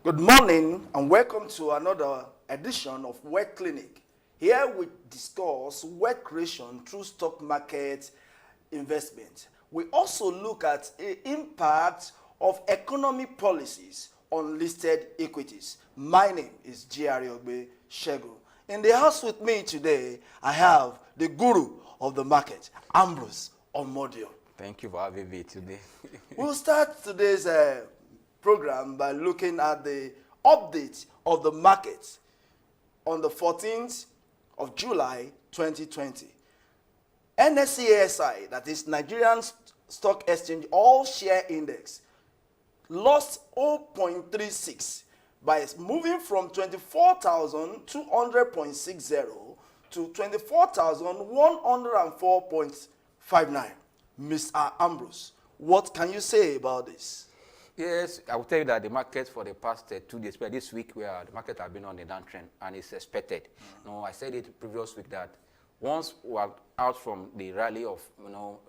Good morning and welcome to another edition of Wealth Clinic. Here we discuss wealth creation through stock market investment. We also look at the impact of economic policies on listed equities. My name is G.R. Ogbe Shego. In the house with me today, I have the guru of the market, Ambrose Omodio. Thank you for having me today. We'll start today's program by looking at the update of the market on the 14th of July 2020. NSE-ASI, that is Nigerian Stock Exchange All Share Index, lost 0.36 by moving from 24,200.60 to 24,104.59. Mr. Ambrose, what can you say about this? Yes, I will tell you that the market for the past 2 days, but this week where the market has been on a downtrend and it's expected. I said it previous week that once we are out from the rally of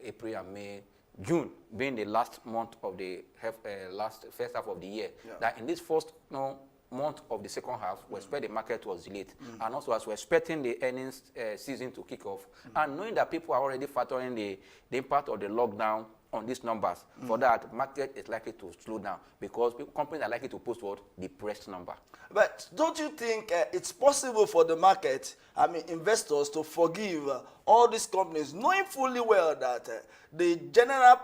April and May, June being the last month of the first half of the year, that in this first month of the second half, we expect the market was delayed. And also as we're expecting the earnings season to kick off, and knowing that people are already factoring the impact of the lockdown on these numbers, for that, market is likely to slow down because companies are likely to post what? Depressed number. But don't you think it's possible for the market, investors, to forgive all these companies, knowing fully well that the general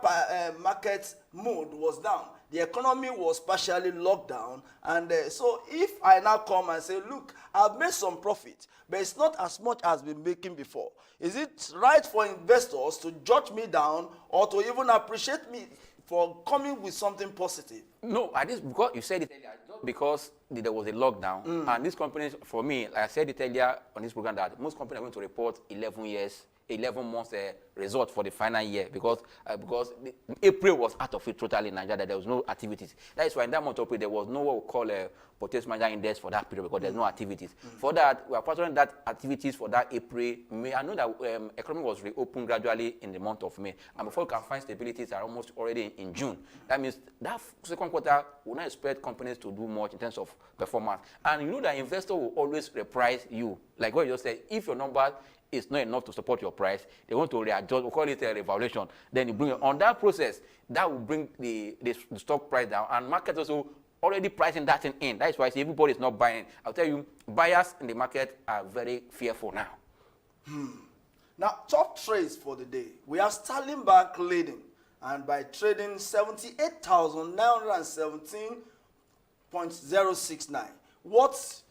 market mood was down, the economy was partially locked down, and so if I now come and say, look, I've made some profit, but it's not as much as I've been making before, is it right for investors to judge me down or to even appreciate me for coming with something positive? No, I just because you said it earlier, just because there was a lockdown, and these companies, for me, like I said it earlier on this program, that most companies are going to report 11 months result for the final year because April was out of it totally in Nigeria. There was no activities. That is why in that month of April there was no what we call a purchase manager index for that period because there's no activities. For that, we are factoring that activities for that April, May. I know that economy was reopened gradually in the month of May, and before we can find stabilities are almost already in June. That means that second quarter will not expect companies to do much in terms of performance. And you know that investor will always reprice you. Like what you just said, if your number is not enough to support your price, they want to readjust, we call it a revaluation. Then you bring it on that process, that will bring the stock price down, and market also already pricing that thing in. That is why I say everybody is not buying. I'll tell you, buyers in the market are very fearful now. Now, top trades for the day. We have Sterling Bank leading, and by trading 78,917.069. What's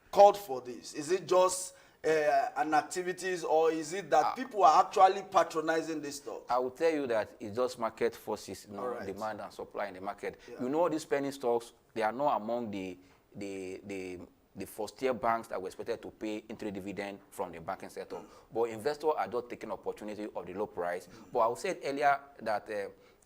called for this? Is it just an activities, or is it that people are actually patronizing this stock? I will tell you that it's just market forces, demand and supply in the market. Yeah. These penny stocks, they are not among the first-tier banks that were expected to pay interim dividend from the banking sector. But investors are just taking opportunity of the low price. But I said earlier that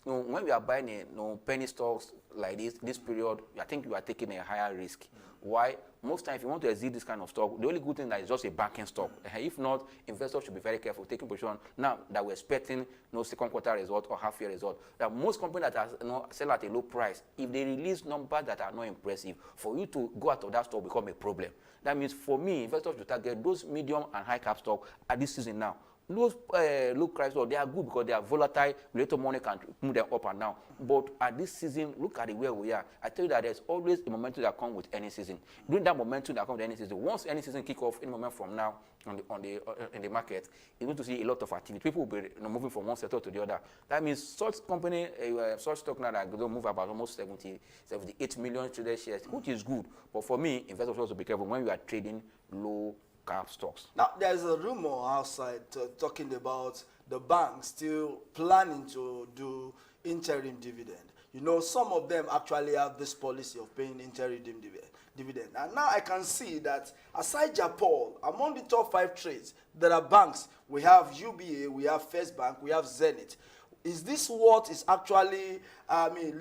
when we are buying penny stocks like this period, I think you are taking a higher risk. Why? Most times, if you want to exit this kind of stock, the only good thing that is just a banking stock. If not, investors should be very careful taking position now that we're expecting second quarter result or half year result. That most companies that are sell at a low price, if they release numbers that are not impressive, for you to go out of that stock become a problem. That means for me, investors should target those medium and high cap stock at this season now. Those low price stocks, they are good because they are volatile. Later money can move them up and down. But at this season, look at where we are. I tell you that there's always a momentum that comes with any season. During that momentum that comes with any season, once any season kick off, any moment from now in the market, you're going to see a lot of activity. People will be moving from one sector to the other. That means such company, such stock now that will move about almost 78 million traded shares, which is good. But for me, investors also be careful when you are trading low cap stocks. Now, there's a rumor outside talking about the bank still planning to do interim dividend. Some of them actually have this policy of paying interim dividend. And now I can see that aside Japan, among the top 5 trades, there are banks. We have UBA, we have First Bank, we have Zenith. Is this what is actually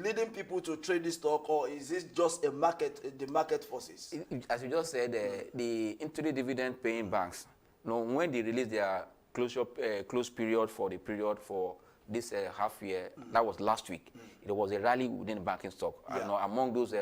leading people to trade this stock, or is this just the market forces? As you just said, the interim dividend paying banks, when they release their close period for the period for this half year, that was last week, there was a rally within the banking stock. Among those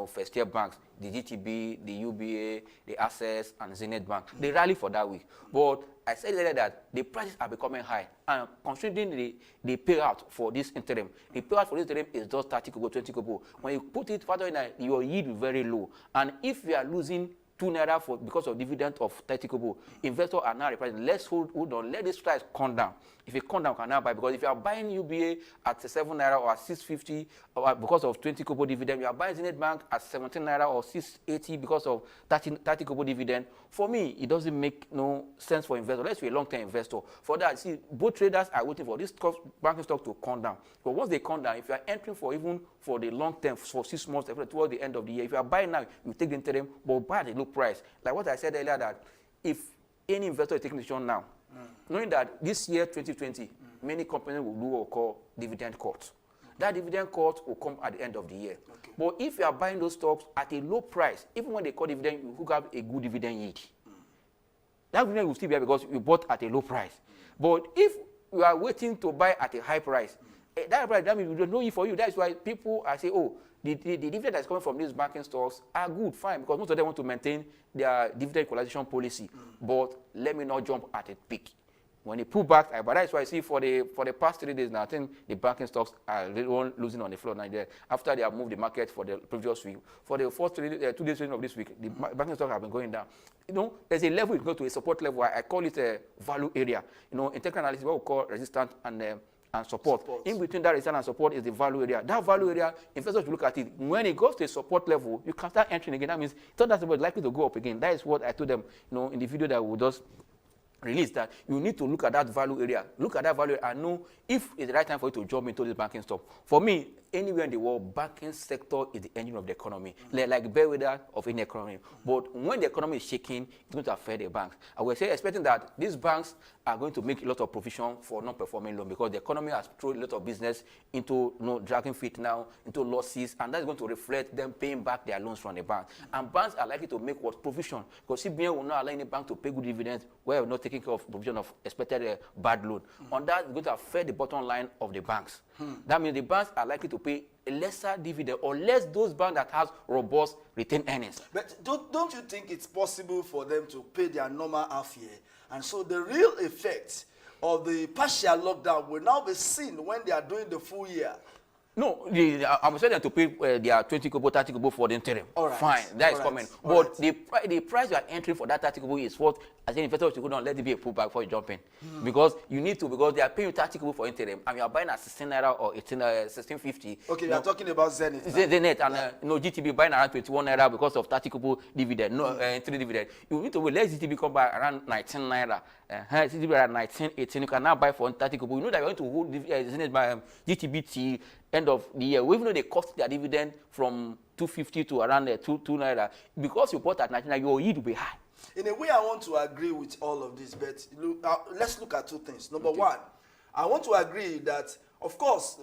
first year banks, the GTB, the UBA, the Access, and Zenith Bank, they rally for that week. But I said earlier that the prices are becoming high, and considering the payout for this interim, the payout for this interim is just 30 kobo, 20 kobo. When you put it further in, your yield is very low, and if you are losing 2 naira because of dividend of 30 kobo, investors are now repricing. Let's hold on, let this price come down. If it come down, can now buy, because if you are buying UBA at 7 naira or at 650 or because of 20 kobo dividend, you are buying Zenith Bank at 17 naira or 680 because of 30 kobo dividend. For me, it doesn't make no sense for investors. Let's be a long-term investor. For that, see, both traders are waiting for this banking stock to come down. But once they come down, if you are entering for even for the long term, for 6 months, towards the end of the year, if you are buying now, you take the interim, but buy at a low price. Like what I said earlier, that if any investor is taking the decision now, knowing that this year, 2020, many companies will do what we call dividend cut. That dividend cut will come at the end of the year. Okay. But if you are buying those stocks at a low price, even when they cut dividend, you will have a good dividend yield. That dividend will still be there because you bought at a low price. But if you are waiting to buy at a high price, that price, that means we don't know it for you. That's why people are saying, oh, the dividend that's coming from these banking stocks are good, fine, because most of them want to maintain their dividend equalization policy. But let me not jump at a peak. When they pull back, but that's why I see for the past 3 days now, I think the banking stocks are losing on the floor now. After they have moved the market for the previous week, for the first 2 days of this week, the banking stocks have been going down. There's a level, you go to a support level. I call it a value area. In technical analysis, what we call resistance and support. In between that resistance and support is the value area. That value area, investors will look at it. When it goes to a support level, you can start entering again. That means it's not that it's likely to go up again. That is what I told them, in the video that we just release, that you need to look at that value area. Look at that value area and know if it's the right time for you to jump into this banking stock. For me, anywhere in the world, banking sector is the engine of the economy, like bellwether of any economy. But when the economy is shaking, it's going to affect the banks. I was expecting that these banks are going to make a lot of provision for non-performing loan, because the economy has thrown a lot of business into dragging feet now, into losses, and that's going to reflect them paying back their loans from the bank. And banks are likely to make what provision, because CBN will not allow any bank to pay good dividends where we're not taking care of provision of expected bad loan. On that, it's going to affect the bottom line of the banks. That means the banks are likely to pay a lesser dividend, or less those banks that has robust retained earnings. But don't you think it's possible for them to pay their normal half year? And so the real effect of the partial lockdown will now be seen when they are doing the full year. No, I'm saying to pay their 20 kobo, 30 kobo for the interim. All right. Fine, that is coming. But right. the price you are entering for that 30 kobo is what, as an investor, you go down, let it be a pullback before you jump in. Because you need to, because they are paying you 30 kobo for interim, and you are buying at 16 naira or 1650. Okay, you are talking about Zenith. Zenith, and GTB buying around 21 naira because of 30 kobo dividend, entry dividend. You need to wait, let GTB come by around 19 naira. GTB around 19, 18, you can now buy for 30 kobo. You know that you're going to hold Zenith by GTB till end of the year, even though they cost their dividend from 250 to around 2 naira, because you bought at 19, your yield will be high. In a way, I want to agree with all of this, but let's look at 2 things. Number one, I want to agree that, of course,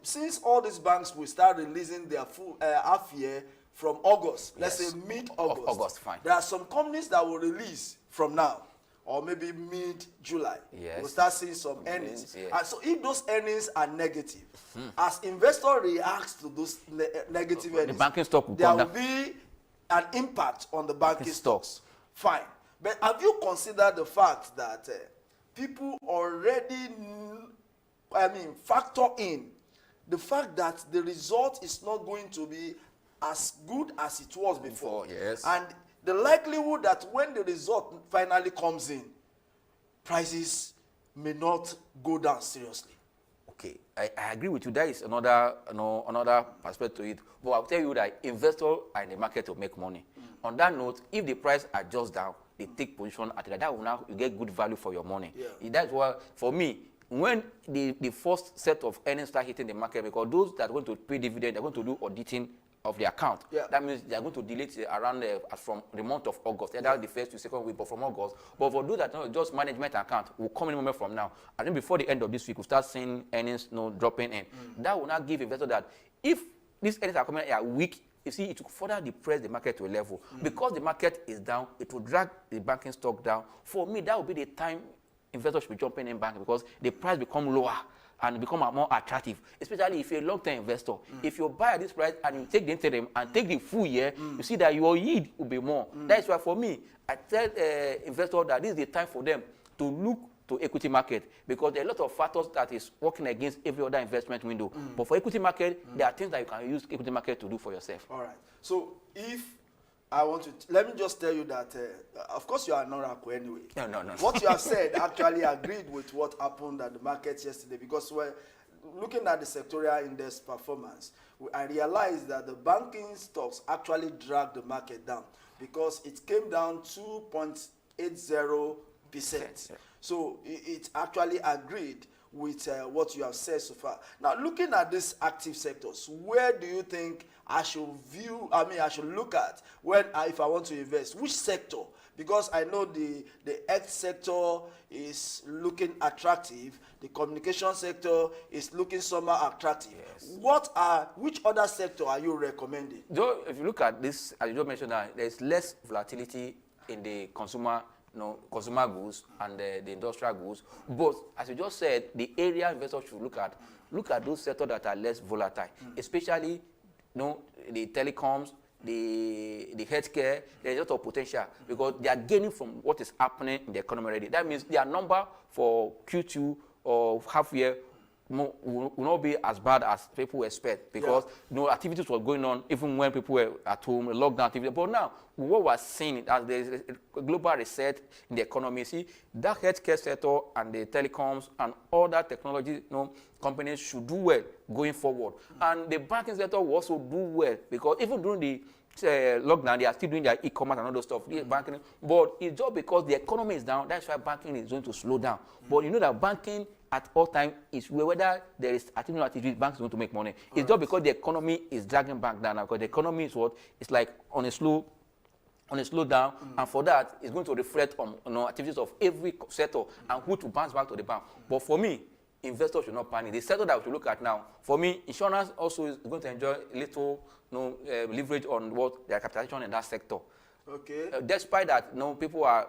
since all these banks will start releasing their full half year from August, let's say mid-August, August, fine. There are some companies that will release from now, or maybe mid-July. Yes. We'll start seeing some earnings. Yes. And so if those earnings are negative, as investor reacts to those negative earnings, the banking stock will there come will down. be an impact on the banking stocks. Fine. But have you considered the fact that people already, factor in the fact that the result is not going to be as good as it was before? Yes. And the likelihood that when the result finally comes in, prices may not go down seriously. Okay, I agree with you. There is another perspective to it. But I'll tell you that investors are in the market to make money. On that note, if the price adjusts down, they take position at that will now you get good value for your money. Yeah. That's why, for me, when the first set of earnings start hitting the market, because those that are going to pay dividend, they're going to do auditing of the account. Yeah. That means they are going to delete around from the month of August, either the first to second week, but from August. But for those that don't, just management account will come in a moment from now. I think before the end of this week, we'll start seeing earnings dropping in. That will not give investors that if these earnings are coming are weak, you see, it will further depress the market to a level. Because the market is down, it will drag the banking stock down. For me, that will be the time investors should be jumping in bank, because the price become lower and become more attractive, especially if you're a long-term investor. If you buy at this price and you take the interim and take the full year, you see that your yield will be more. That's why for me, I tell investors that this is the time for them to look to equity market, because there are a lot of factors that is working against every other investment window. But for equity market, there are things that you can use equity market to do for yourself. All right. So if I want to, let me just tell you that, of course, you are not Rako anyway. No. What you have said actually agreed with what happened at the market yesterday, because we're looking at the sectorial index performance. I realized that the banking stocks actually dragged the market down because it came down 2.80%. Yeah. So it actually agreed with what you have said so far. Now, looking at these active sectors, where do you think I should look at when if I want to invest? Which sector? Because I know the health sector is looking attractive, the communication sector is looking somehow attractive. Yes. Which other sector are you recommending? Though, if you look at this, as you just mentioned, there's less volatility in the consumer goods and the industrial goods. But as you just said, the area investors should look at those sectors that are less volatile, especially the telecoms, the healthcare. There's a lot of potential because they are gaining from what is happening in the economy already. That means their number for Q2 or half year will not be as bad as people expect, because activities were going on even when people were at home, lockdown activity. But now, what we're seeing as there is a global reset in the economy, see, that healthcare sector and the telecoms and other technology companies should do well going forward. And the banking sector will also do well, because even during the lockdown, they are still doing their e-commerce and all those stuff, banking. But it's just because the economy is down, that's why banking is going to slow down. But you know that banking at all time is whether there is activity or activity, banks going to make money. It's just because the economy is dragging back down now, because the economy is it's like on a slow down, and for that, it's going to reflect on activities of every sector and who to bounce back to the bank. But for me, investors should not panic. The sector that we should look at now, for me, insurance also is going to enjoy a little leverage on what their capitalization in that sector. Okay. Despite that, people are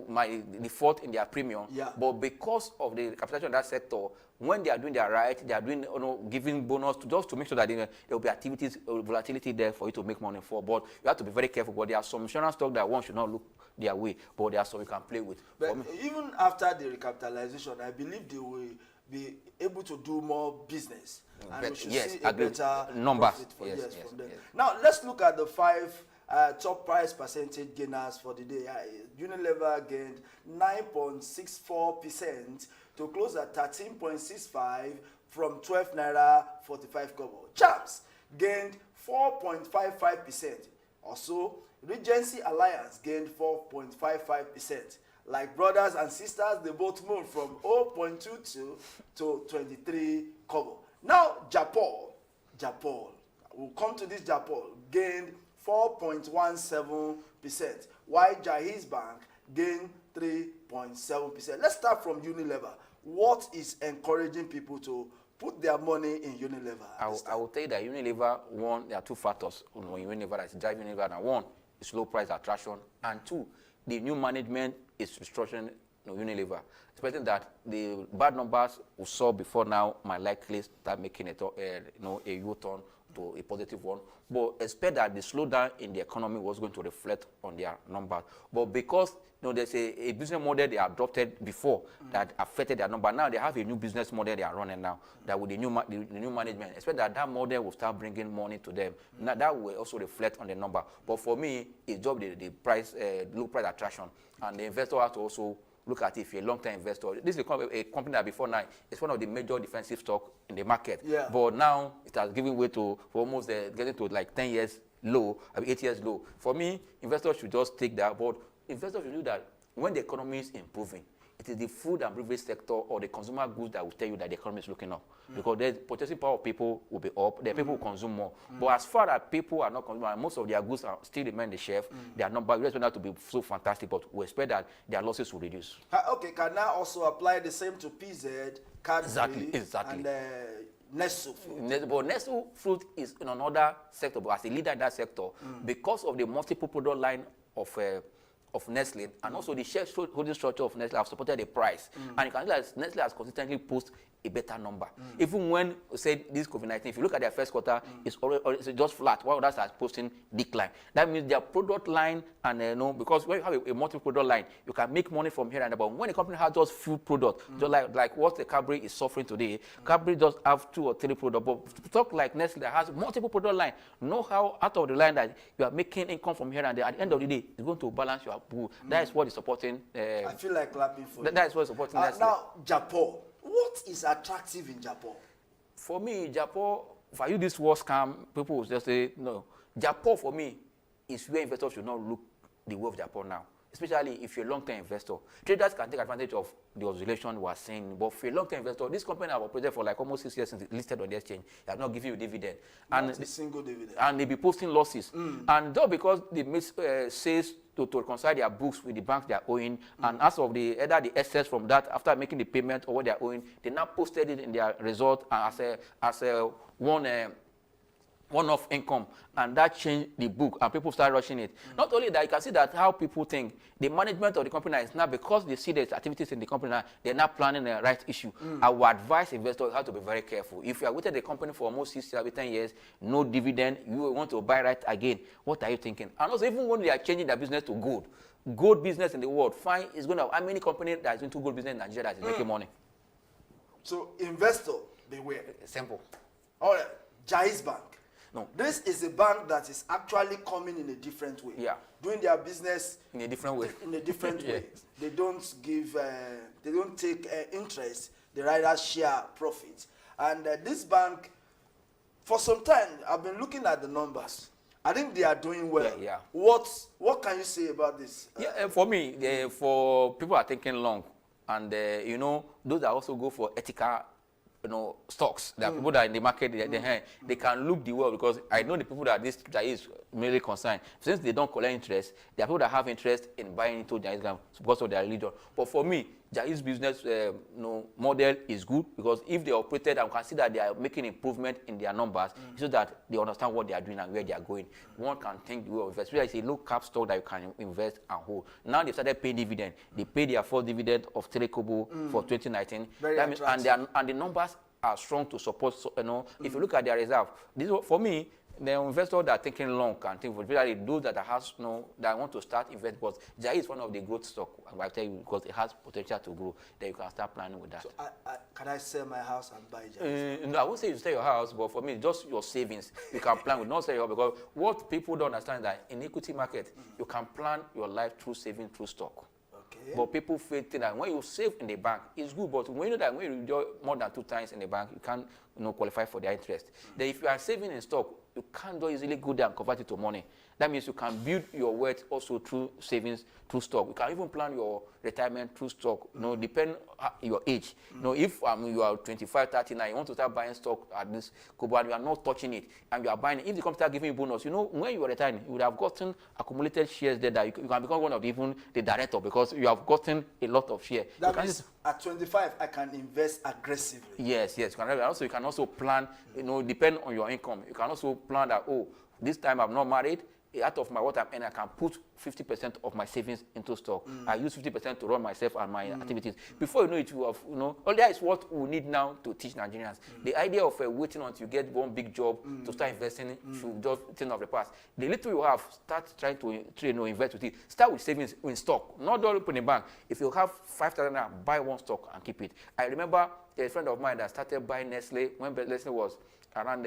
my default in their premium. Yeah. But because of the capitalization in that sector, when they are doing their right, they are doing giving bonus just to make sure that there will be activities or volatility there for you to make money for. But you have to be very careful. But there are some insurance stocks that one should not look their way, but there are some you can play with. But even after the recapitalization, I believe they will be able to do more business. And we should see a better numbers. From them. Yes. Now, let's look at the 5 top price percentage gainers for the day. Unilever gained 9.64% to close at 13.65 from 12 Naira 45 kobo. Champs gained 4.55%. Also, Regency Alliance gained 4.55%. Like brothers and sisters, they both moved from 0.22 to 23 kobo. Now, Japol, we'll come to this. Japol gained 4.17%, while Jaiz Bank gained 3.7%. Let's start from Unilever. What is encouraging people to put their money in Unilever? I will tell you that Unilever, one, there are two factors on Unilever that is driving Unilever. And one is low price attraction, and two, the new management is restructuring Unilever. Expecting that the bad numbers we saw before now might likely start making a U-turn to a positive one. But expect that the slowdown in the economy was going to reflect on their numbers. But because there's a business model they adopted before that affected their number, now they have a new business model they are running now that with the new management, expect that model will start bringing money to them. Now that will also reflect on the number. But for me, it's just the price, low price attraction, and the investor has to also look at it if you're a long-term investor. This is a company that before now is one of the major defensive stock in the market. Yeah. But now it has given way to almost getting to like 10 years low, 8 years low. For me, investors should just take that. But investors should do that when the economy is improving. It is the food and beverage sector or the consumer goods that will tell you that the economy is looking up. Because the purchasing power of people will be up, the people will consume more. But as far as people are not consuming, and most of their goods are still remain the shelf, their number, we expect that to be so fantastic, but we expect that their losses will reduce. Okay, can I also apply the same to PZ, Cadbury, exactly. and Nestle Fruit? But Nestle Fruit is in another sector, but as a leader in that sector, because of the multiple product line of of Nestle and also the share holding structure of Nestle have supported the price. And you can see that Nestle has consistently posted a better number. Even when said this COVID-19, if you look at their first quarter, it's already it's just flat, while others are posting decline. That means their product line and because when you have a multi-product line, you can make money from here and there. But when a company has just few products, just like what the Cadbury is suffering today, Cadbury just have 2 or 3 products. But to talk like Nestle that has multiple product line, know how out of the line that you are making income from here and there. At the end of the day, it's going to balance your pool. That is what is supporting. I feel like clapping for you. That is what is supporting Nestle. Now, Japan. What is attractive in Japan? For me, Japan, if I use this word scam, people will just say, no. Japan, for me, is where investors should not look the way of Japan now. Especially if you're a long-term investor. Traders can take advantage of the oscillation we are seeing. But for a long-term investor, this company have operated for like almost 6 years since it listed on the exchange. They have not given you dividend. Not a single dividend. And they be posting losses. And just because they make sales to reconcile their books with the banks they are owing, and as of either the excess from that after making the payment or what they are owing, they now posted it in their result as a one-off income, and that changed the book, and people start rushing it. Not only that, you can see that how people think the management of the company is now, because they see there's activities in the company now, they're now planning a right issue. I would advise investors how to be very careful. If you have waited the company for almost 6, 7, 10 years, no dividend, you want to buy right again, what are you thinking? And also, even when they are changing their business to gold business in the world, fine, it's going to have how many companies that is into gold business in Nigeria that is making money? So, investor, beware. Simple. All right, Jais Bank. No. This is a bank that is actually coming in a different way. Yeah. Doing their business in a different way. In a different way. They don't give, they don't take interest. They rather share profits. And this bank, for some time, I've been looking at the numbers. I think they are doing well. Yeah. What can you say about this? For me, for people are thinking long, and those that also go for ethical stocks. There are people that in the market they can look the world, because I know the people that is mainly concerned. Since they don't collect interest, there are people that have interest in buying into Jais because of their religion. But for me, Jais business model is good, because if they operated and consider they are making improvement in their numbers, so that they understand what they are doing and where they are going. One can think the way of invest. It's a low cap stock that you can invest and hold. Now they started paying dividend. They paid their first dividend of 3 kobo for 2019. Very means, and the numbers are strong to support. If you look at their reserve, for me, the investors that are thinking long can think, especially those that that want to start invest. But Jai is one of the growth stock, I tell you, because it has potential to grow. Then you can start planning with that. So can I sell my house and buy Jai? No, I won't say you sell your house, but for me, just your savings. You can plan with not sell your house, because what people don't understand is that in equity market, you can plan your life through saving, through stock. Okay. But people feel that when you save in the bank, it's good. But when you know that when you withdraw more than 2 times in the bank, you can't qualify for their interest. Then if you are saving in stock, you can't easily go there and convert it to money. That means you can build your wealth also through savings, through stock. You can even plan your retirement through stock. Depend on your age. If you are 25, 30 now, you want to start buying stock at this Kobo and you are not touching it, and you are buying it. If the company start giving you bonus, when you are retiring, you would have gotten accumulated shares there that you can become one of even the director, because you have gotten a lot of shares. That means at 25, I can invest aggressively. Yes. You can also plan, depend on your income. You can also plan that, this time I'm not married. Out of what I'm earning, I can put 50% of my savings into stock. I use 50% to run myself and my activities. Before you know it, you have, all that is what we need now to teach Nigerians. The idea of waiting until you get one big job to start investing should just think of the past. The little you have, start trying to invest with it. Start with savings in stock, not all open in bank. If you have 5,000 naira, buy one stock and keep it. I remember a friend of mine that started buying Nestle when Nestle was around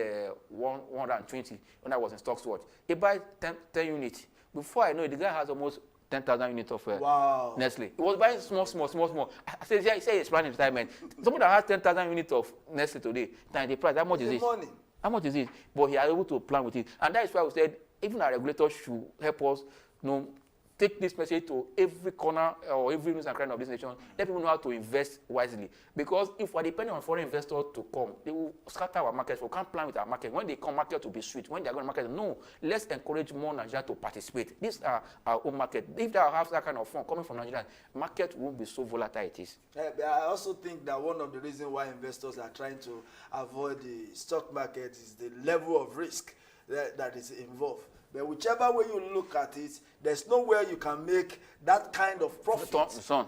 120 when I was in Stockswatch. He buys 10 units. Before I know it, the guy has almost 10,000 units of Nestle. He was buying small. I said, he said he's planning retirement. Someone that has 10,000 units of Nestle today, the price, how much is it? Money. How much is it? But he is able to plan with it. And that is why we said, even our regulators should help us, take this message to every corner or every news and crime of this nation. Let people know how to invest wisely. Because if we're depending on foreign investors to come, they will scatter our market. We can't plan with our market. When they come, market to be sweet. When they're going to market, no. Let's encourage more Nigerians to participate. These are our own market. If they have that kind of fund coming from Nigeria, market won't be so volatile it is. I also think that one of the reasons why investors are trying to avoid the stock market is the level of risk that is involved. But whichever way you look at it, there's nowhere you can make that kind of profit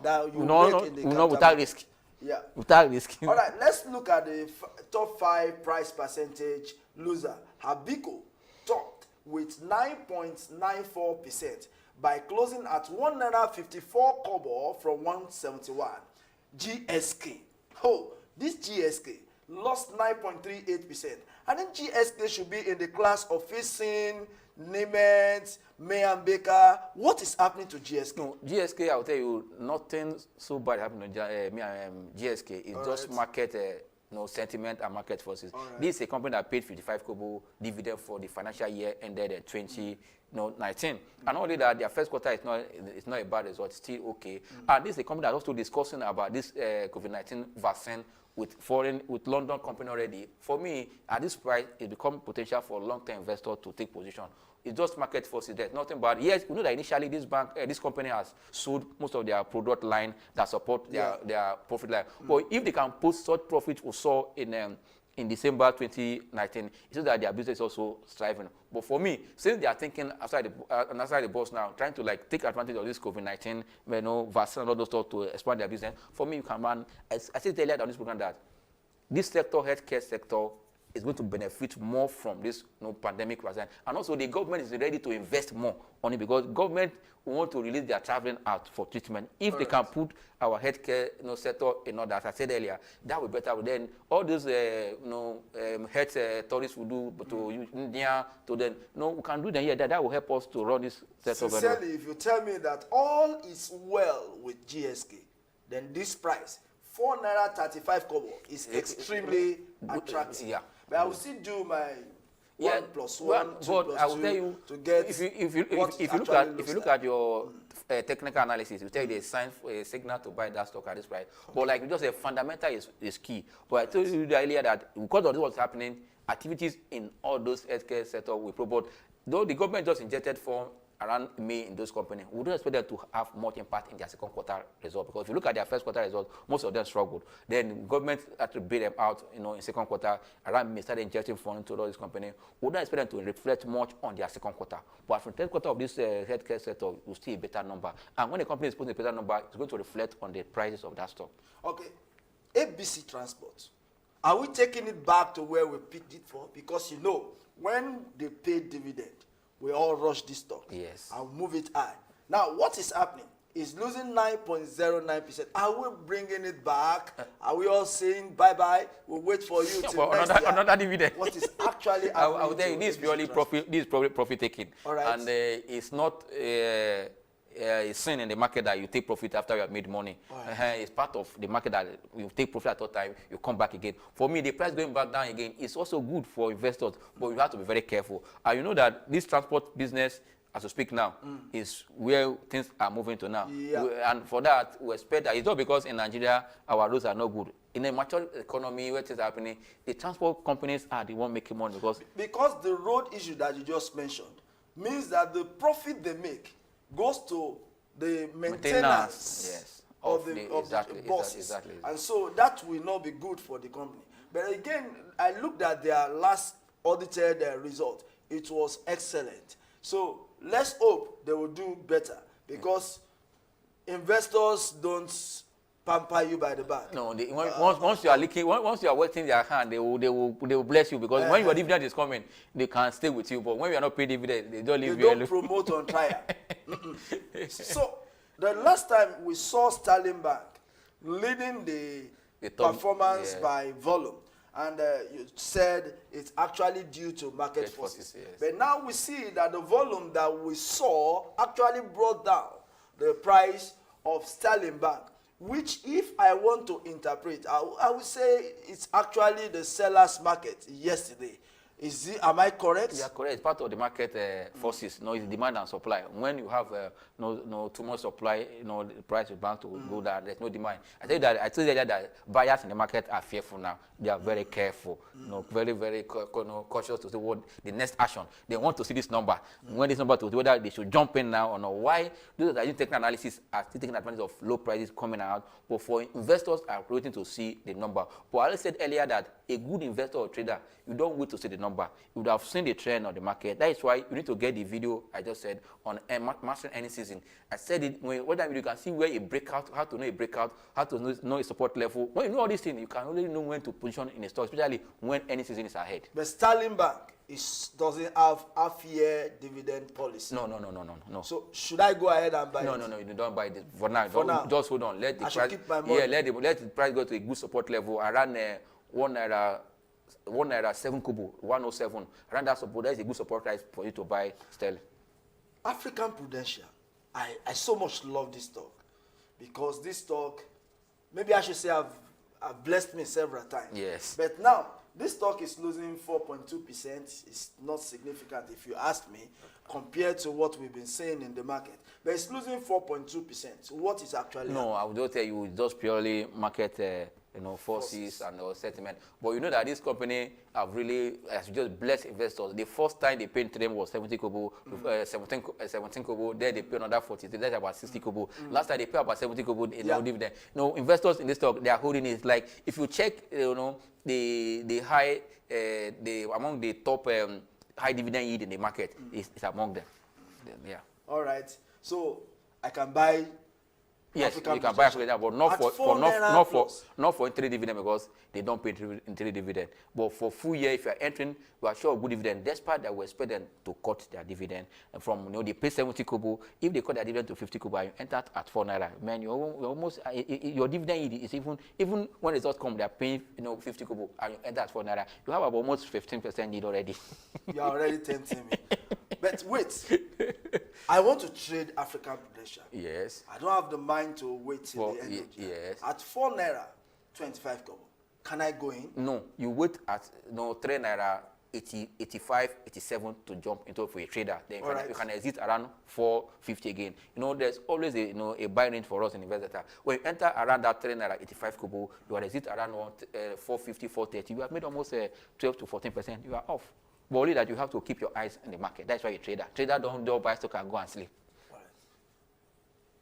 that you make in the no, without risk. Yeah. Without risk. All right, let's look at the top 5 price percentage loser. Habico topped with 9.94% by closing at 154 kobo from 171. GSK. Oh, this GSK lost 9.38%. I think GSK should be in the class of facing Nemeth, May and Baker. What is happening to GSK? No, GSK, I'll tell you, nothing so bad happened to GSK. It's just market sentiment and market forces. This is a company that paid 55 kobo dividend for the financial year ended 2019. And only that their first quarter is not a bad result, still okay. And this is a company that's also discussing about this COVID-19 vaccine with London company already. For me, at this price, it becomes potential for long-term investor to take position. It's just market forces. There's nothing bad. Yes, we know that initially this company has sold most of their product line that support their profit line. But if they can post such profit we saw in December 2019, it shows that their business is also thriving. But for me, since they are thinking outside the box now, trying to like take advantage of this COVID-19, vaccine and all those stuff to expand their business, for me, you can man. I said earlier on this program that this sector, healthcare sector, is going to benefit more from this pandemic vaccine. And also the government is ready to invest more on it because government want to release their traveling out for treatment. If they can put our healthcare sector in order, as I said earlier, that will be better. Then all those health tourists will do to India, to then, we can do them here. That will help us to run this sector very well. Sincerely, if you tell me that all is well with GSK, then this price, 4 naira 35 kobo, is extremely attractive. Yeah. But I will still do my 1 plus 1, 2 plus I will 2 tell you, to get if you look at your technical analysis, it will tell you the signal to buy that stock at this price. But like we just said, fundamental is key. But I told you earlier that because of this what's happening, activities in all those healthcare sectors will probably, though the government just injected funds around May in those companies, we don't expect them to have much impact in their second quarter result because if you look at their first quarter result, most of them struggled. Then government had to bail them out, in second quarter around May started injecting funds into all these companies. We don't expect them to reflect much on their second quarter. But from third quarter of this healthcare sector, you'll see a better number. And when the company is putting a better number, it's going to reflect on the prices of that stock. Okay, ABC Transport. Are we taking it back to where we picked it for? Because when they pay dividend, we all rush this stock. Yes. And move it high. Now, what is happening? It's losing 9.09%. Are we bringing it back? Are we all saying bye-bye? We'll wait for you till next year. Another dividend. What is actually happening? I will tell you, this is purely profit. This is probably profit taking. All right. And it's not a sin in the market that you take profit after you have made money. Right. It's part of the market that you take profit at all time, you come back again. For me, the price going back down again is also good for investors, but you have to be very careful. And you know that this transport business, as we speak now, is where things are moving to now. Yeah. And for that, we expect that it's not because in Nigeria our roads are not good. In a mature economy where things are happening, the transport companies are the one making money because the road issue that you just mentioned means that the profit they make goes to the maintenance of the buses. Exactly. And so that will not be good for the company. But again, I looked at their last audited result. It was excellent. So let's hope they will do better because investors don't pamper you by the back. No, once you are leaking, once you are wetting their hand, they will bless you because when your dividend is coming, they can stay with you. But when you are not paying dividend, they don't leave you alone. They don't promote on trial. So the last time we saw Sterling Bank leading the performance by volume, and you said it's actually due to market forces. Yes. But now we see that the volume that we saw actually brought down the price of Sterling Bank, which if I want to interpret, I would say it's actually the seller's market yesterday. Am I correct? You are correct. It's part of the market forces. It's demand and supply. When you have too much supply, the price is bound to go down. There's no demand. I tell you that buyers in the market are fearful now. They are very careful. Very, very cautious to see what the next action. They want to see this number. When this number to see whether they should jump in now or not. Why? Those that are taking analysis are still taking advantage of low prices coming out. But for investors are waiting to see the number. But I said earlier that a good investor or trader, you don't wait to see the number. number, you would have seen the trend on the market. That is why you need to get the video I just said on mastering any season. I said it when you can see where a breakout, how to know a breakout, how to know a support level. When you know all these things, you can only know when to position in a stock, especially when any season is ahead. But Sterling Bank doesn't have half-year dividend policy. No. So should I go ahead and buy it? No, you don't buy this for now. Now. Just hold on. Let the I should price keep my money. Yeah, let the price go to a good support level around 1 naira 7 kobo 107. Around that support, that is a good support price for you to buy sterling. African Prudential, I so much love this stock because this stock, maybe I should say, have blessed me several times. Yes. But now this stock is losing 4.2%. It's not significant if you ask me, compared to what we've been saying in the market. But it's losing 4.2%. So what is actually No, I would just tell you, it's just purely market forces and sentiment. But you know that this company have really, as you just blessed investors. The first time they paid to them was 70 kobo, 17 kobo. Then they pay another 40. That's about 60 kobo. Last time they pay about 70 kobo in no dividend. No, investors in this stock, they are holding it. Like if you check, the high, among the top high dividend yield in the market is among them. Yeah. All right. So I can buy. Yes, African you can buy African, but not for entry dividend because they don't pay entry dividend. But for full year, if you are entering, you are sure of good dividend. Despite that, we expect them to cut their dividend from they pay 70 kobo. If they cut their dividend to 50 kobo, you enter at 4 naira. Man, you almost your dividend yield is even when results come, they are paying 50 kobo and you enter at 4 naira. You have about almost 15% yield already. You are already tempting me. But wait, I want to trade African Prudential. Yes. I don't have the mind to wait till the end of the year. Yes. At 4 naira, 25 kobo. Can I go in? No, you wait at 3 naira 80, 85, 87 to jump into for a trader. Then you can exit around 450 again. There's always a buy range for us in investors. When you enter around that 3 naira 85 kobo, you are exit around 450, 430. You have made almost 12 to 14%. You are off. But only that you have to keep your eyes in the market. That's why you trader. Trader don't buy stock and go and sleep. All right.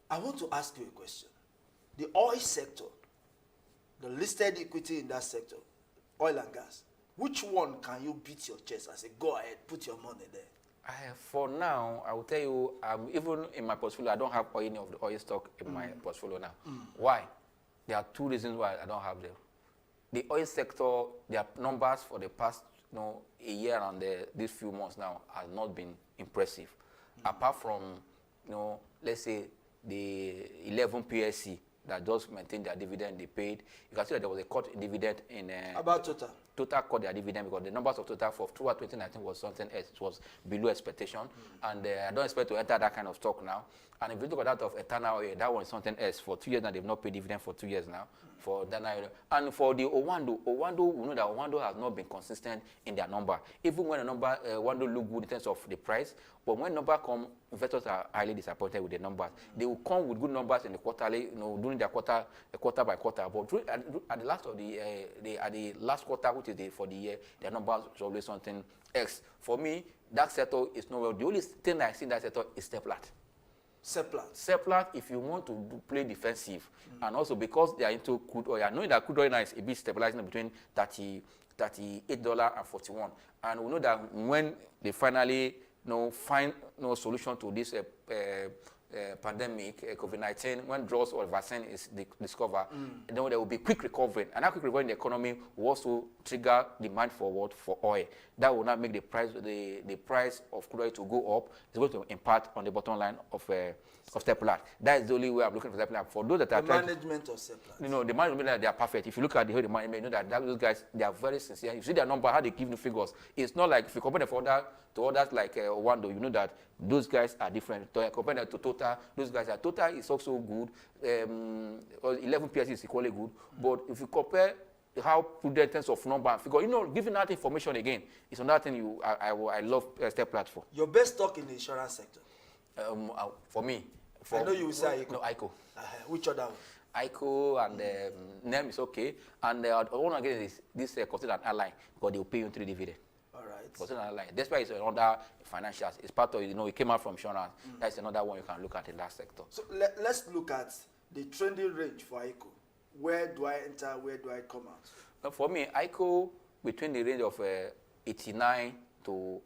I want to ask you a question. The oil sector, the listed equity in that sector, oil and gas, which one can you beat your chest and say, go ahead, put your money there? For now, I will tell you, even in my portfolio, I don't have any of the oil stock in my portfolio now. Why? There are two reasons why I don't have them. The oil sector, their numbers for the past a year and these few months now has not been impressive. Apart from, let's say the 11 PSC that just maintained their dividend they paid. You can see that there was a cut in dividend in... About Total? Total cut their dividend because the numbers of Total throughout 2019 was something else. It was below expectation. And I don't expect to enter that kind of stock now. And if you look at that of Eternal Oil, that one is something else. For 2 years now, they've not paid dividend for 2 years now. For that, and for the Owando, we know that Owando has not been consistent in their number. Even when the number Owando look good in terms of the price, but when number come, investors are highly disappointed with the numbers. They will come with good numbers in the quarterly, during their quarter by quarter. But at the last of the last quarter, which is for the year, their numbers is always something X. For me, that sector is nowhere. The only thing I see in that sector is Seplat. Seplat, if you want to play defensive, and also because they are into crude oil, knowing that crude oil now is a bit stabilizing between $38 and 41, and we know that when they finally find no solution to this pandemic, COVID-19, when drugs or vaccine is discovered, then there will be quick recovery, and that quick recovery in the economy will also trigger demand for oil. That will not make the price of crude oil to go up. It's going to impact on the bottom line of Seplat. That is the only way I'm looking for Seplat. For those that are management of Seplat, the management, they are perfect. If you look at the whole management, you know that those guys, they are very sincere. You see their number, how they give the figures. It's not like if you compare them to others like Owando, you know that those guys are different. Compare them to Total, those guys are Total is also good. 11 PS is equally good. But if you compare how prudent in terms of number and figure, giving that information again is another thing I love Seplat for. Your best stock in the insurance sector? For me, I know you will say ICO. No, ICO. Which other one? ICO and NEM is okay. And I want to get this considered an airline, but they will pay you entry dividend. All right. Considered an airline. That's why it's another financials. It's part of, it came out from insurance. That's another one you can look at in that sector. So let's look at the trending range for ICO. Where do I enter? Where do I come out? For me, ICO between the range of 89 to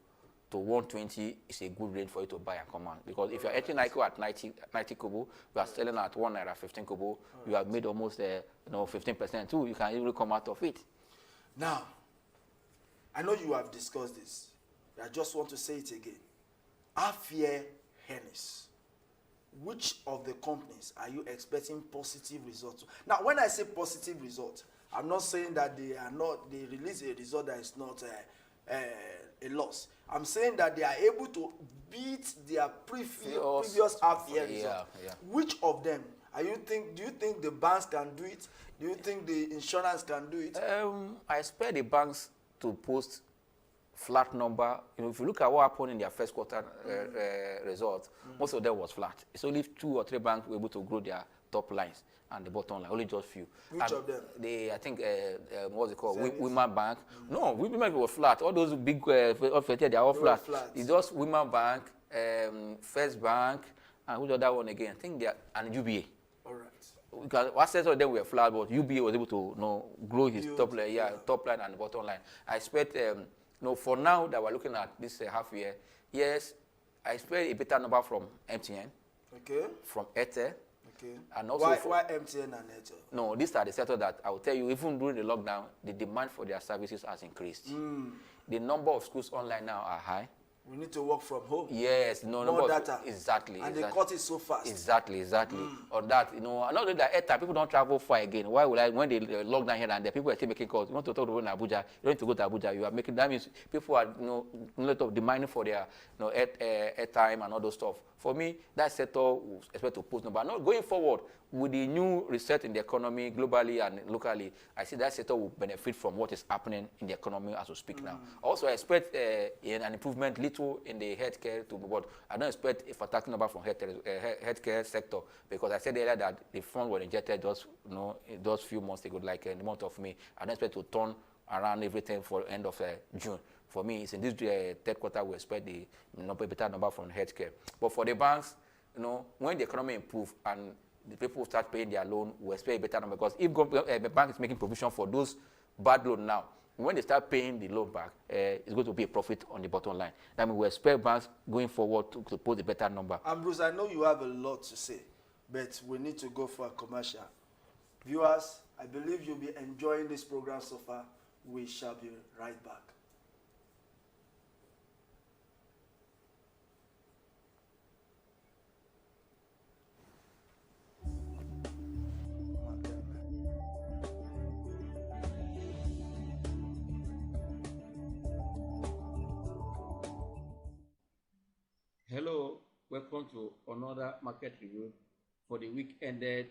120 is a good range for you to buy and come out. Because if you're entering Nike at 90 kobo, you are selling at 1 naira 15 kobo, you have made almost 15% too. You can even come out of it. Now, I know you have discussed this. I just want to say it again. Half-year earnings. Which of the companies are you expecting positive results? Now, when I say positive results, I'm not saying that they release a result that is not a loss. I'm saying that they are able to beat their previous half-year result. Yeah. Which of them do you think the banks can do it? Do you think the insurance can do it? I expect the banks to post flat number. If you look at what happened in their first quarter results, most of them was flat. It's only 2 or 3 banks were able to grow their top lines and the bottom line, only just few. Which of them? I think, what's it called? Women Bank. No, Women Bank was flat. All those big they are all flat. It's just Women Bank, First Bank, and which other one again? I think they are, and UBA. All right. Because what set of them were flat, but UBA was able to grow his top line, top line and the bottom line. I expect for now that we're looking at this half year, yes, I expect a better number from MTN, okay, from Airtel, okay, and also why MTN and Airtel? No, these are the sectors that I will tell you. Even during the lockdown, the demand for their services has increased. The number of schools online now are high. We need to work from home. Yes, more data. Exactly. And they cut it so fast. Exactly. On that, another that Airtel, people don't travel far again. Why would when they lock down here and there, people are still making calls. You want to talk to Abuja, you don't need to go to Abuja. You are making, that means people are lot of demanding for their airtime and all those stuff. For me, that sector will expect to post number. Not going forward with the new reset in the economy globally and locally, I see that sector will benefit from what is happening in the economy as we speak now. Also, I expect an improvement little in the healthcare but I don't expect a fantastic number from healthcare sector, because I said earlier that the funds were injected those few months ago, like in the month of May. I don't expect to turn around everything for the end of June. For me, it's in this third quarter we expect the better number from healthcare. But for the banks, when the economy improves and the people start paying their loan, we expect a better number. Because if the bank is making provision for those bad loans now, when they start paying the loan back, it's going to be a profit on the bottom line. That means we expect banks going forward to post a better number. Bruce, I know you have a lot to say, but we need to go for a commercial. Viewers, I believe you'll be enjoying this program so far. We shall be right back. Hello, welcome to another market review for the week ended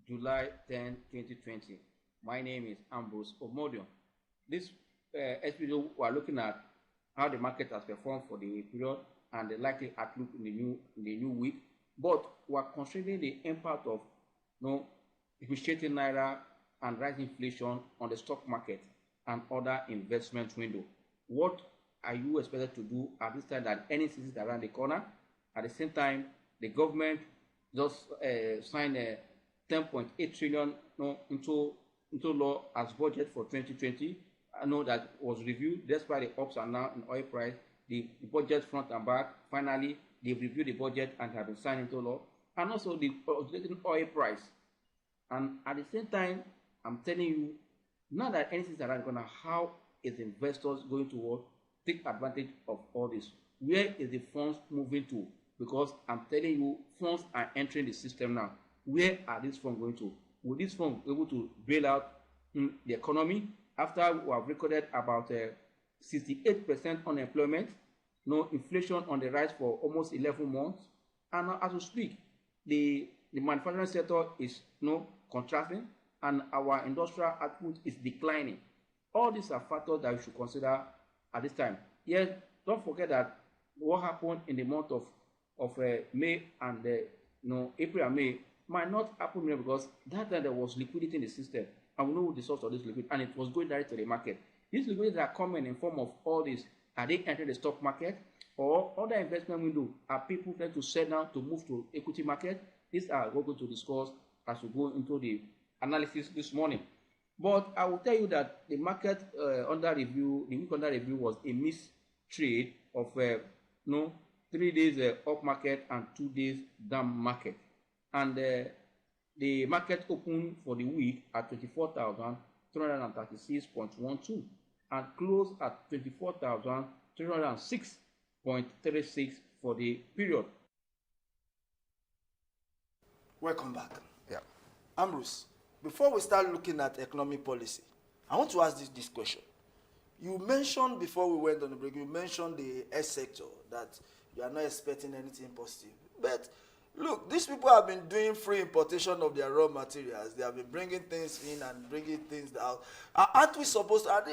July 10, 2020. My name is Ambrose Omodion. This video, we are looking at how the market has performed for the period and the likely outlook in the new week. But we are considering the impact of depreciating Naira and rising inflation on the stock market and other investment window. What are you expected to do at this time that any season around the corner? At the same time, the government just signed a 10.8 trillion into law as budget for 2020. I know that was reviewed despite the ups and downs in oil price. The budget front and back, finally, they've reviewed the budget and have been signed into law. And also the oil price. And at the same time, I'm telling you, now that anything's around the corner, how is investors going to take advantage of all this? Where is the funds moving to? Because I'm telling you, funds are entering the system now. Where are these funds going to? Will these funds be able to bail out the economy after we have recorded about 68% unemployment, inflation on the rise for almost 11 months, and as we speak, the manufacturing sector is contracting, and our industrial output is declining. All these are factors that we should consider at this time. Yes, don't forget that what happened in the month of May and April and May might not happen here, because that time there was liquidity in the system, and we know the source of this liquidity, and it was going direct to the market. These liquidities are coming in form of all this. Are they entering the stock market or other investment window? Are people trying to sell down to move to equity market? These are what we're going to discuss as we go into the analysis this morning. But I will tell you that the market under review, the week under review was a mixed trade of no 3 days up market and 2 days down market, and the market opened for the week at 24,336.12 and closed at 24,306.36 for the period. Welcome back. Yeah. Ambrose, before we start looking at economic policy, I want to ask this question. You mentioned before we went on the break, you mentioned the S sector, that you are not expecting anything positive. But look, these people have been doing free importation of their raw materials. They have been bringing things in and bringing things out. Aren't we supposed to,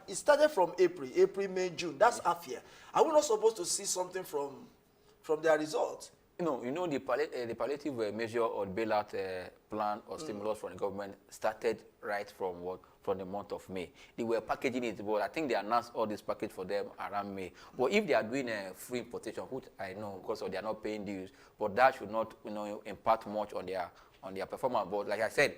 it started from April, May, June. That's half year. Are we not supposed to see something from their results? The palliative measure or bailout plan or stimulus from the government started right from the month of May. They were packaging it, but I think they announced all this package for them around May. But if they are doing a free importation, which I know because they are not paying dues, but that should not impact much on their performance. But like I said,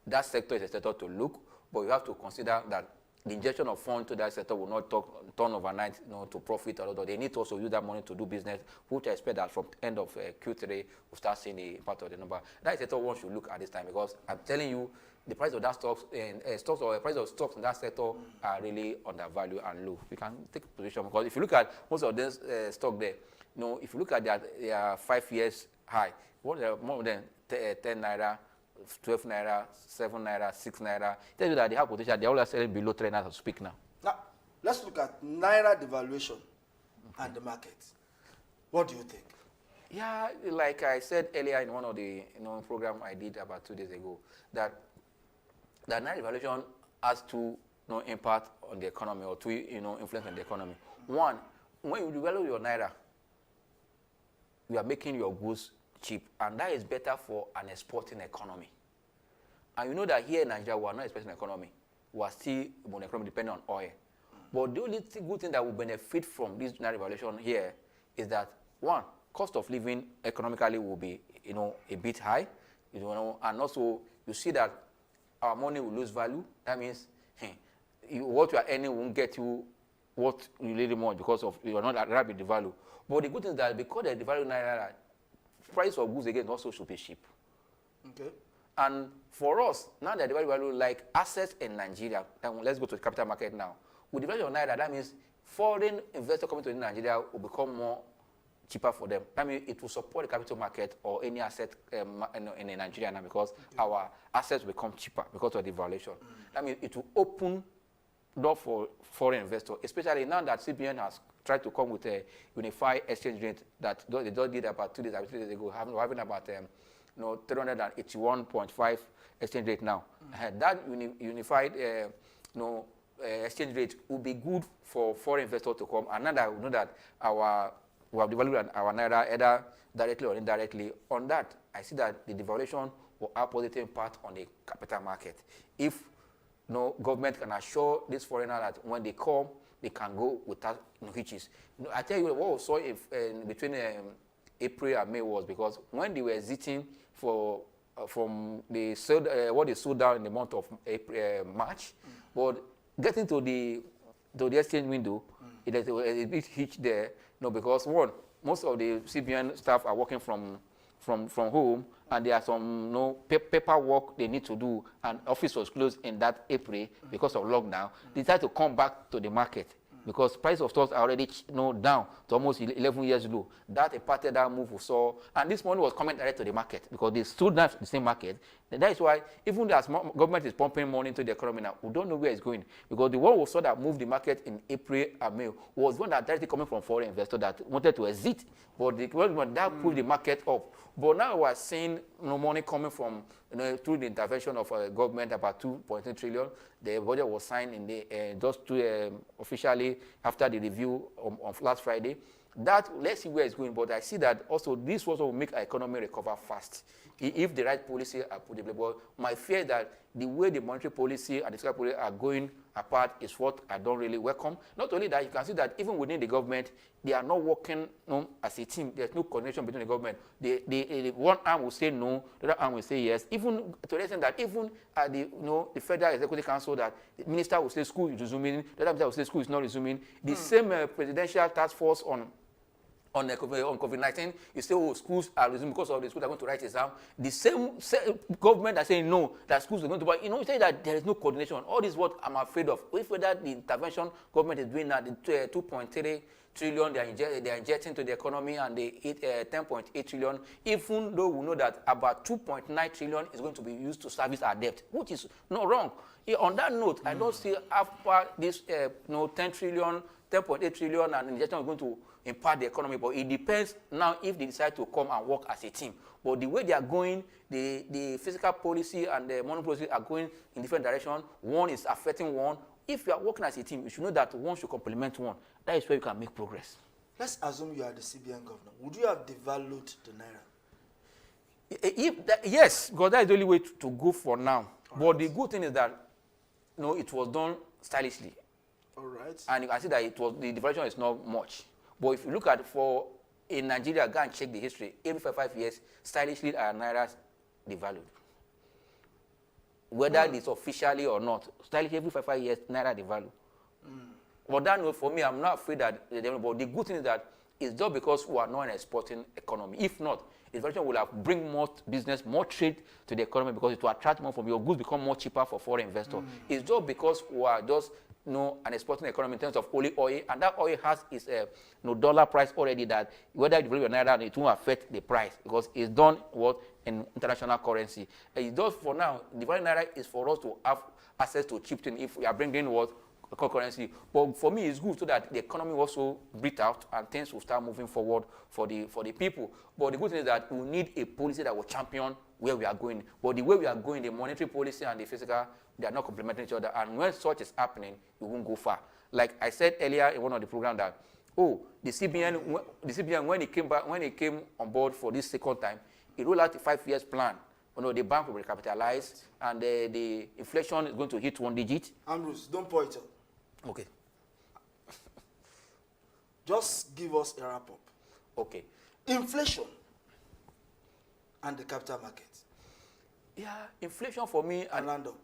that sector is a sector to look, but you have to consider that the injection of funds to that sector will not turn overnight to profit. Although they need to also use that money to do business, which I expect that from the end of Q3 we'll start seeing the impact of the number. That is sector one should look at this time, because I'm telling you, the price of that stocks and price of stocks in that sector are really undervalued and low. We can take a position, because if you look at most of this stock there, if you look at their 5 years high, more than 10 Naira, 12 Naira, 7 Naira, 6 Naira. Tell you that they have potential. They are all selling below 3 Naira to speak now. Now, let's look at Naira devaluation and the market. What do you think? Yeah, like I said earlier in one of the program I did about 2 days ago, that Naira devaluation has two impact on the economy, or two influence on the economy. One, when you devalue your Naira, you are making your goods cheap, and that is better for an exporting economy. And you know that here in Nigeria, we are not exporting economy. We are still an economy dependent on oil. But the only good thing that will benefit from this Naira devaluation here is that, one, cost of living economically will be a bit high, and also you see that our money will lose value. That means what you are earning won't get you what you really want, because of you are not grabbing the value. But the good thing is that because they devalue Naira, price of goods again also should be cheap. Okay. And for us, now that the value like assets in Nigeria, and let's go to the capital market now. With the value of Naira, that means foreign investors coming to Nigeria will become more cheaper for them. That means it will support the capital market or any asset in Nigeria now, because our assets will become cheaper because of the devaluation. That means it will open door for foreign investors, especially now that CBN has tried to come with a unified exchange rate that they just did about 2 days ago, having about 381.5 exchange rate now. That unified exchange rate will be good for foreign investors to come. And now that we know that we have devalued our Naira either directly or indirectly, on that, I see that the devaluation will have positive impact on the capital market. If government can assure this foreigner that when they come, they can go without hitches. I tell you what we saw between April and May was because when they were exiting from the what they sold down in the month of April, March, but getting to the exchange window, it is a bit hitch there. Because one, most of the CBN staff are working from home, and there are some paperwork they need to do, and office was closed in that April because of lockdown. They decided to come back to the market because price of stocks are already down to almost 11 years low. That impacted that move we saw, and this money was coming direct to the market because they stood down the same market. And that is why even as government is pumping money into the economy now, we don't know where it's going, because the one we saw that moved the market in April and May was one that directly coming from foreign investors that wanted to exit, but the government that pulled the market up. But now we are seeing money coming from through the intervention of government, about 2.3 trillion. The budget was signed in the officially after the review on last Friday, That, let's see where it's going. But I see that also this also will make our economy recover fast if the right policy are put in place. But my fear is that the way the monetary policy and the fiscal policy are going apart is what I don't really welcome. Not only that, you can see that even within the government, they are not working as a team. There's no coordination between the government. The one arm will say no, the other arm will say yes. Even to the extent that even at the Federal Executive Council, that the minister will say school is resuming, the other minister will say school is not resuming. The same presidential task force on COVID-19, you say, oh, schools are resuming because of the schools are going to write exam. The same government are saying no, that schools are going to, but you say that there is no coordination. All this is what I'm afraid of. If whether the intervention government is doing now, the 2.3 trillion they are injecting to the economy and the 10.8 trillion, even though we know that about 2.9 trillion is going to be used to service our debt, which is not wrong. On that note, I don't see after this 10 trillion, 10.8 trillion and injection is going to impact the economy, but it depends now if they decide to come and work as a team. But the way they are going, the fiscal policy and the monetary policy are going in different directions. One is affecting one. If you are working as a team, you should know that one should complement one. That is where you can make progress. Let's assume you are the CBN governor. Would you have devalued the Naira? Yes, because that is the only way to go for now. All but the good thing is that it was done stylishly. All right. And you can see that the devaluation is not much. But if you look at in Nigeria, go and check the history. Every 5 years, stylishly our Naira devalued. Whether it's officially or not, stylishly every 5 years, Naira devalued. But that note, for me, I'm not afraid that. But the good thing is that it's just because we are not an exporting economy. If not, devaluation will have bring more business, more trade to the economy because it will attract more from your goods, become more cheaper for foreign investors. It's just because we are just an exporting economy in terms of only oil, and that oil has its dollar price already. That whether you believe in Naira, it won't affect the price because it's done in international currency. It's just for now. The value Naira is for us to have access to cheap things if we are bringing local currency. But for me, it's good so that the economy also breathe out and things will start moving forward for the people. But the good thing is that we need a policy that will champion where we are going. But the way we are going, the monetary policy and the fiscal, they are not complementing each other. And when such is happening, it won't go far. Like I said earlier in one of the programs that, the CBN when it came on board for this second time, it rolled out a 5 years plan. The bank will recapitalize and the inflation is going to hit 1 digit. Ambrose, don't point out. Okay. Just give us a wrap up. Okay. Inflation and the capital market. Yeah, inflation for me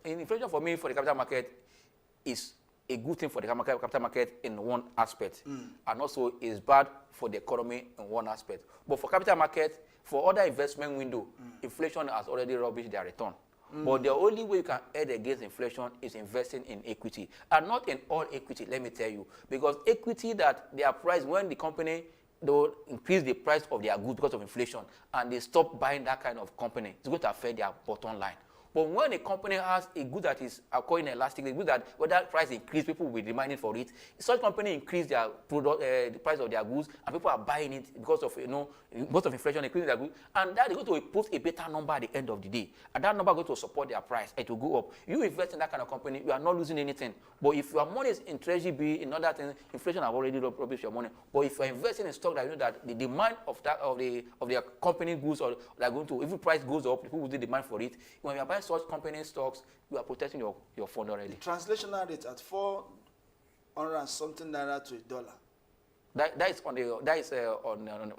inflation for me for the capital market is a good thing for the capital market in one aspect, and also is bad for the economy in one aspect. But for capital market, for other investment window, inflation has already rubbished their return. But the only way you can head against inflation is investing in equity, and not in all equity. Let me tell you, because equity that they are priced when the company they'll increase the price of their goods because of inflation, and they stop buying that kind of company, it's going to affect their bottom line. But when a company has a good that is according elastic, a good that whether price increase, people will be demanding for it. Such company increase their product, the price of their goods, and people are buying it because of because of inflation, increasing their goods, and that is going to put a better number at the end of the day, and that number is going to support their price. It will go up. You invest in that kind of company, you are not losing anything. But if your money is in treasury bill, in other things, inflation have already rubbished your money. But if you are investing in stock that you know that the demand of their company goods or they are going to, if the price goes up, people will demand for it. When you are buying such company stocks, you are protecting your fund already. The translational rate at 400 and something Naira to $1. That is on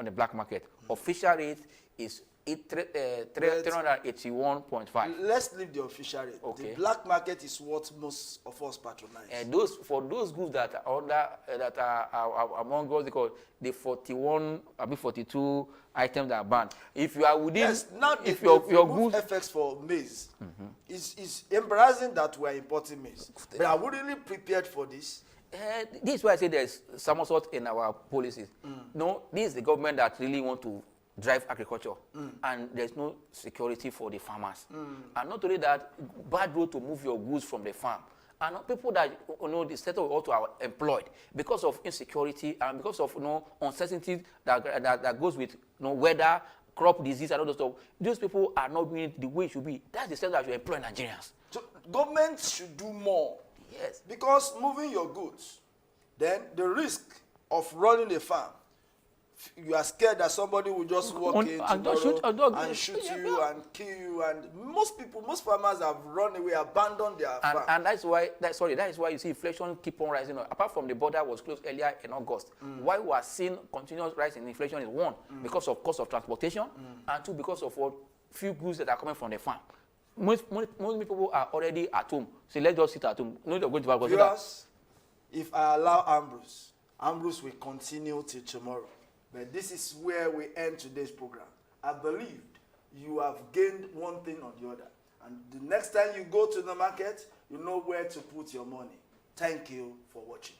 the black market. Official rate is 381.5. Let's leave the official rate. Okay. The black market is what most of us patronize. And for those goods that are among those they call the 42 items that are banned. If you are within, yes, now if your goods FX for maize, it's embarrassing that we are importing maize. But are we really prepared for this? This is why I say there's some sort in our policies. No, this is the government that really want to drive agriculture, and there's no security for the farmers. And not only that, bad road to move your goods from the farm. And people that the sector also are employed because of insecurity and because of uncertainty that goes with weather, crop disease, and all those stuff. Those people are not doing it the way it should be. That's the sector that should employ Nigerians. So government should do more. Yes. Because moving your goods, then the risk of running a farm you are scared that somebody will just walk in and tomorrow shoot a dog. and shoot Yeah, you and kill you, and most farmers have run away, abandoned their farm. And that is why you see inflation keep on rising. Apart from the border was closed earlier in August, why we are seeing continuous rise in inflation is one, because of cost of transportation, and two, because of what few goods that are coming from the farm. Most people are already at home, so let's just sit at home. No, they're going to buy. Viewers, if I allow Ambrose will continue till tomorrow. But this is where we end today's program. I believe you have gained one thing or the other. And the next time you go to the market, you know where to put your money. Thank you for watching.